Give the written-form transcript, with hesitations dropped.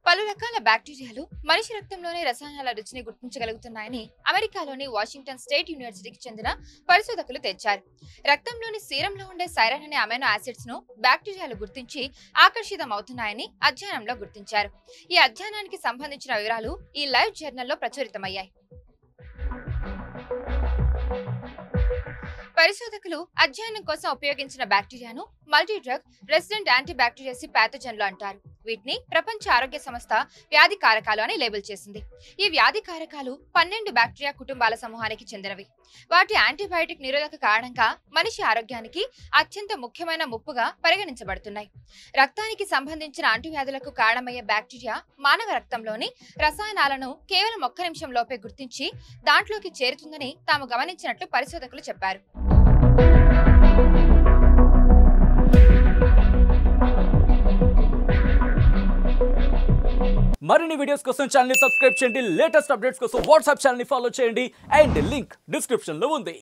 పలు రకాల బ్యాక్టీరియాలు మనిషి రక్తంలోని రసాయనాల రుచిని గుర్తించగలుగుతున్నాయని అమెరికాలోని వాషింగ్టన్ స్టేట్ యూనివర్సిటీకి చెందిన పరిశోధకులు తెలిపారు. రక్తంలోని సీరంలో ఉండే సైరన్ అనే అమైనో యాసిడ్స్ ను బ్యాక్టీరియాలు గుర్తించి ఆకర్షితమవుతున్నాయని అధ్యయనంలో గుర్తించారు. ఈ అధ్యయనానికి సంబంధించిన వివరాలు ఈ లైవ్ జర్నల్లో ప్రచురితమయ్యాయి. పరిశోధకులు అధ్యయనం కోసం ఉపయోగించిన బ్యాక్టీరియాను మల్టీ డ్రగ్ రెసిడెంట్ యాంటీబ్యాక్టీరియాసి ప్యాథోజన్లు అంటారు. వీటిని ప్రపంచ ఆరోగ్య సంస్థ వ్యాధి కారకాలు అని లేబుల్ చేసింది. ఈ వ్యాధి కారకాలు 12 బ్యాక్టీరియా కుటుంబాల సమూహానికి చెందినవి. వాటి యాంటీబయాటిక్ నిరోధక కారణంగా మనిషి ఆరోగ్యానికి అత్యంత ముఖ్యమైన ముప్పుగా పరిగణించబడుతున్నాయి. రక్తానికి సంబంధించిన అంటువ్యాధులకు కారణమయ్యే బ్యాక్టీరియా మానవ రక్తంలోని రసాయనాలను కేవలం 1 నిమిషం లోపే గుర్తించి దాంట్లోకి చేరుతుందని తాము గమనించినట్లు పరిశోధకులు చెప్పారు. మరిన్ని వీడియోస్ కోసం ఛానల్ ని సబ్స్క్రైబ్ చేయండి. లేటెస్ట్ అప్డేట్స్ కోసం వాట్సాప్ ఛానల్ ని ఫాలో చేయండి. అండ్ లింక్ డిస్క్రిప్షన్ లో ఉంది.